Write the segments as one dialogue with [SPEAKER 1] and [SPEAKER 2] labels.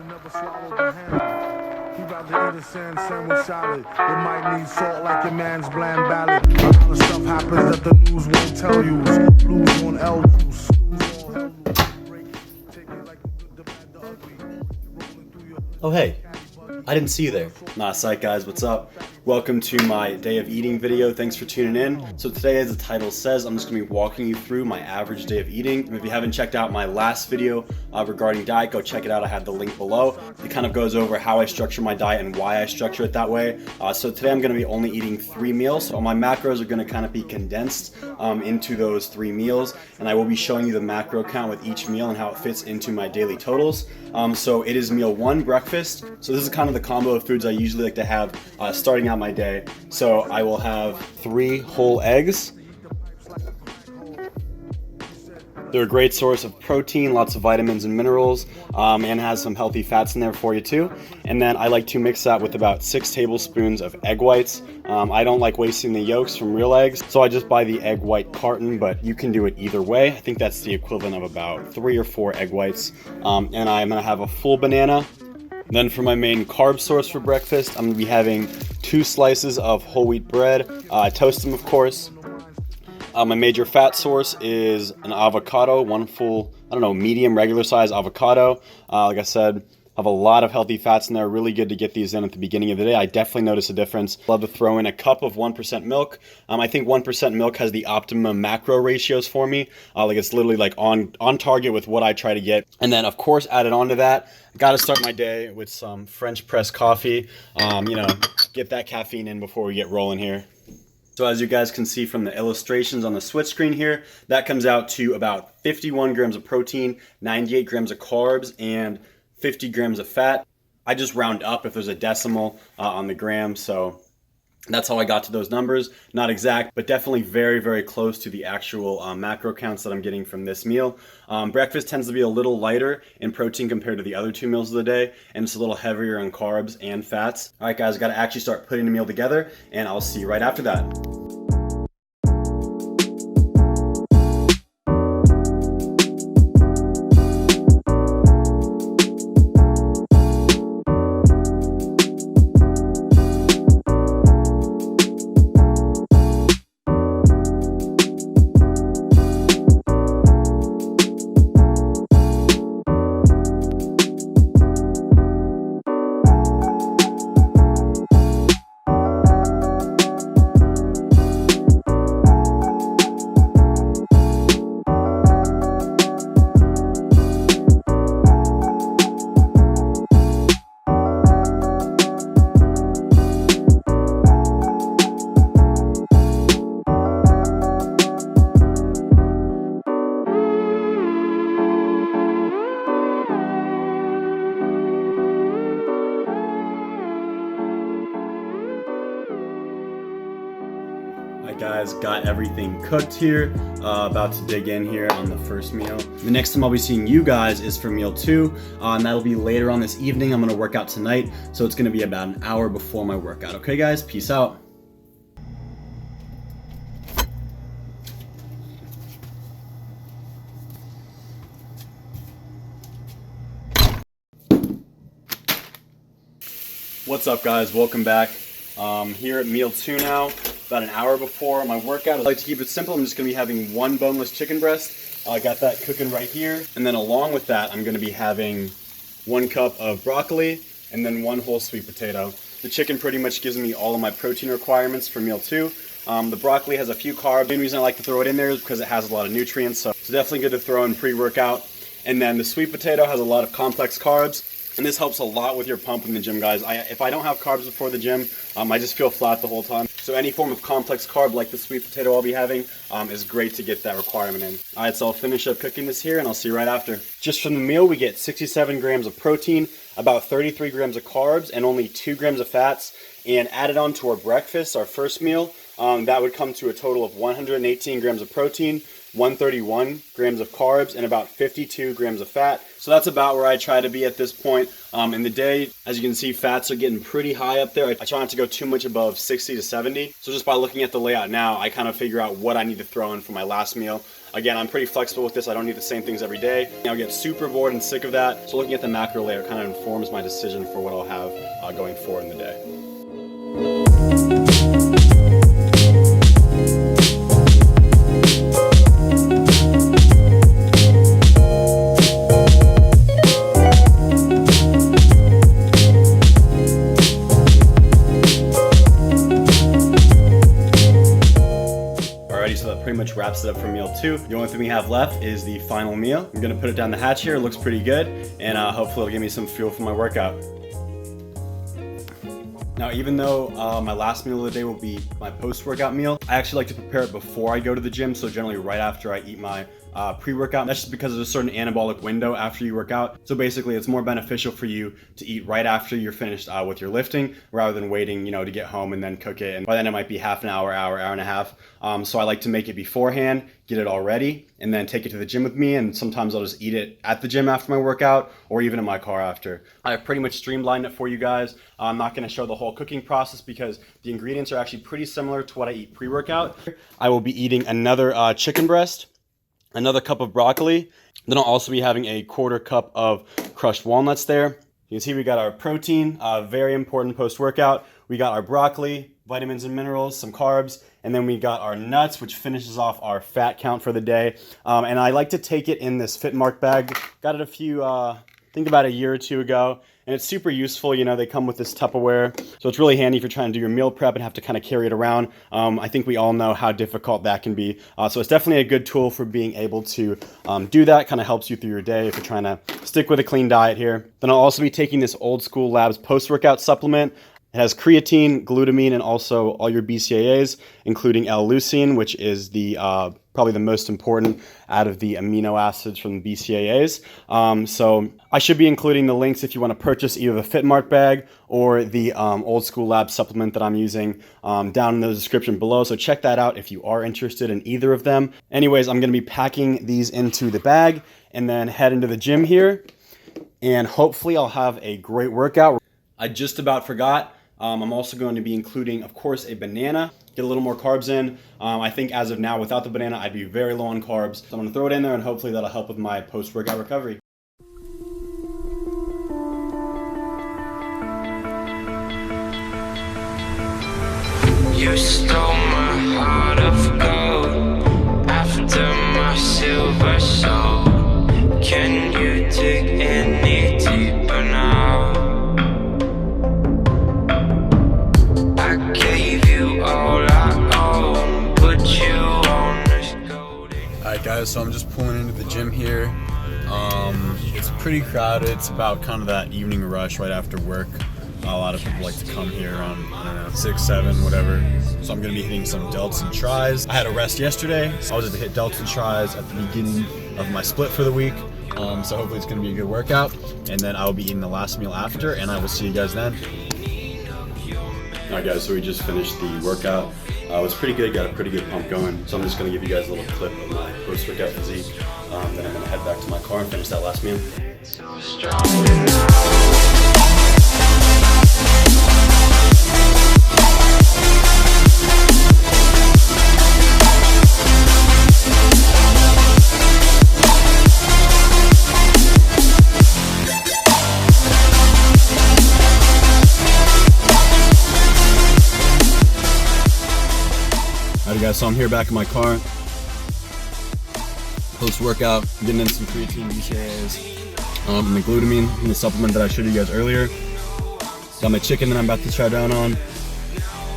[SPEAKER 1] and never swallowed the hand. He'd rather eat a sand sandwich salad. It might need salt like your man's bland ballad. A lot of stuff happens that the news won't tell you. Blues on L juice.
[SPEAKER 2] Oh hey, I didn't see you there. Nah, psych guys, what's up? Welcome to my day of eating video. Thanks for tuning in. So today, as the title says, I'm just gonna be walking you through my average day of eating. And if you haven't checked out my last video regarding diet, go check it out. I have the link below. It kind of goes over how I structure my diet and why I structure it that way. So today I'm gonna be only eating 3 meals. So my macros are gonna kind of be condensed into those 3 meals. And I will be showing you the macro count with each meal and how it fits into my daily totals. So it is meal 1, breakfast. So this is kind of the combo of foods I usually like to have starting out my day. So I will have 3 whole eggs. They're a great source of protein, lots of vitamins and minerals, and has some healthy fats in there for you too. And then I like to mix that with about 6 tablespoons of egg whites. I don't like wasting the yolks from real eggs, so I just buy the egg white carton, but you can do it either way. I think that's the equivalent of about 3 or 4 egg whites. And I'm gonna have a full banana. Then for my main carb source for breakfast, I'm gonna be having 2 slices of whole wheat bread. I toast them, of course. My major fat source is an avocado, 1 full, medium, regular size avocado. Like I said, have a lot of healthy fats in there. Really good to get these in at the beginning of the day. I definitely notice a difference. Love to throw in a cup of 1% milk. I think 1% milk has the optimum macro ratios for me. Like it's literally like on target with what I try to get. And then of course, added on to that, got to start my day with some French press coffee. Get that caffeine in before we get rolling here. So as you guys can see from the illustrations on the switch screen here, that comes out to about 51 grams of protein, 98 grams of carbs, and 50 grams of fat. I just round up if there's a decimal on the gram, so that's how I got to those numbers. Not exact, but definitely very, very close to the actual macro counts that I'm getting from this meal. Breakfast tends to be a little lighter in protein compared to the other 2 meals of the day, and it's a little heavier in carbs and fats. All right, guys, got to actually start putting the meal together, and I'll see you right after that. Guys, got everything cooked here, about to dig in here on the first meal. The next time I'll be seeing you guys is for meal 2, and that'll be later on this evening. I'm gonna work out tonight, so it's gonna be about an hour before my workout. Okay guys, peace out. What's up guys, welcome back. Here at meal 2 now. About an hour before my workout. I like to keep it simple. I'm just gonna be having 1 boneless chicken breast. I got that cooking right here. And then along with that, I'm gonna be having 1 cup of broccoli and then 1 whole sweet potato. The chicken pretty much gives me all of my protein requirements for meal 2. The broccoli has a few carbs. The main reason I like to throw it in there is because it has a lot of nutrients, so it's definitely good to throw in pre-workout. And then the sweet potato has a lot of complex carbs. And this helps a lot with your pump in the gym, guys. If I don't have carbs before the gym, I just feel flat the whole time. So any form of complex carb like the sweet potato I'll be having is great to get that requirement in. All right, so I'll finish up cooking this here and I'll see you right after. Just from the meal, we get 67 grams of protein, about 33 grams of carbs, and only 2 grams of fats. And added on to our breakfast, our first meal, that would come to a total of 118 grams of protein, 131 grams of carbs, and about 52 grams of fat. So that's about where I try to be at this point in the day. As you can see, fats are getting pretty high up there. I try not to go too much above 60 to 70. So just by looking at the layout now, I kind of figure out what I need to throw in for my last meal. Again, I'm pretty flexible with this. I don't need the same things every day. I'll get super bored and sick of that. So looking at the macro layer kind of informs my decision for what I'll have going forward in the day. So that pretty much wraps it up for meal 2. The only thing we have left is the final meal. I'm gonna put it down the hatch here. It looks pretty good, and hopefully it'll give me some fuel for my workout. Now, even though my last meal of the day will be my post-workout meal, I actually like to prepare it before I go to the gym, so generally right after I eat my pre-workout. That's just because there's a certain anabolic window after you work out. So basically, it's more beneficial for you to eat right after you're finished with your lifting, rather than waiting, to get home and then cook it. And by then it might be half an hour, hour and a half. So I like to make it beforehand, get it all ready, and then take it to the gym with me. And sometimes I'll just eat it at the gym after my workout, or even in my car after. I've pretty much streamlined it for you guys. I'm not going to show the whole cooking process because the ingredients are actually pretty similar to what I eat pre-workout. I will be eating another chicken breast, another cup of broccoli. Then I'll also be having a 1/4 cup of crushed walnuts there. You can see we got our protein, very important post-workout. We got our broccoli, vitamins and minerals, some carbs, and then we got our nuts, which finishes off our fat count for the day. And I like to take it in this Fitmark bag. Got it a few, I think about a year or two ago. And it's super useful, they come with this Tupperware. So it's really handy if you're trying to do your meal prep and have to kind of carry it around. I think we all know how difficult that can be. So it's definitely a good tool for being able to do that. Kind of helps you through your day if you're trying to stick with a clean diet here. Then I'll also be taking this Old School Labs post-workout supplement. It has creatine, glutamine, and also all your BCAAs, including L-leucine, which is the probably the most important out of the amino acids from the BCAAs. So I should be including the links if you want to purchase either the Fitmark bag or the Old School Labs supplement that I'm using down in the description below. So check that out if you are interested in either of them. Anyways, I'm going to be packing these into the bag and then head into the gym here. And hopefully I'll have a great workout. I just about forgot. I'm also going to be including, of course, a banana, get a little more carbs in. I think as of now, without the banana, I'd be very low on carbs. So I'm going to throw it in there and hopefully that'll help with my post-workout recovery.
[SPEAKER 3] You stole my heart of gold after my silver soul. Can you dig any deeper now?
[SPEAKER 2] Alright guys, so I'm just pulling into the gym here. It's pretty crowded. It's about kind of that evening rush right after work. A lot of people like to come here around, I don't know, 6, 7, whatever. So I'm going to be hitting some delts and tries. I had a rest yesterday, so I was able to hit delts and tries at the beginning of my split for the week. So hopefully it's going to be a good workout. And then I'll be eating the last meal after, and I will see you guys then. Alright guys, so we just finished the workout. It was pretty good, got a pretty good pump going. So I'm just going to give you guys a little clip of my post-workout physique. Then I'm going to head back to my car and finish that last meal. Alright guys, so I'm here back in my car. Post-workout, getting in some creatine, BCAAs, and the glutamine and the supplement that I showed you guys earlier. Got my chicken that I'm about to chow down on.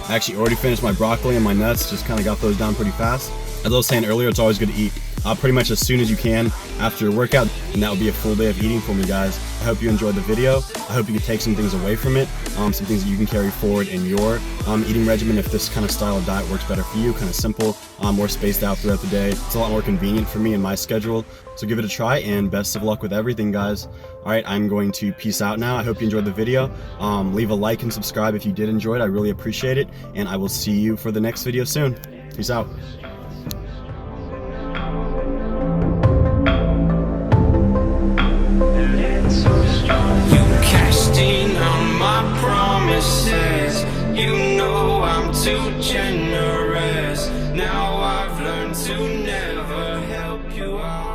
[SPEAKER 2] I actually already finished my broccoli and my nuts, just kind of got those down pretty fast. As I was saying earlier, it's always good to eat pretty much as soon as you can after your workout, and that will be a full day of eating for me, guys. I hope you enjoyed the video. I hope you can take some things away from it, some things that you can carry forward in your eating regimen if this kind of style of diet works better for you, kind of simple, more spaced out throughout the day. It's a lot more convenient for me in my schedule, so give it a try, and best of luck with everything, guys. Alright, I'm going to peace out now. I hope you enjoyed the video. Leave a like and subscribe if you did enjoy it. I really appreciate it, and I will see you for the next video soon. Peace out.
[SPEAKER 3] You know I'm too generous. Now I've learned to never help. are.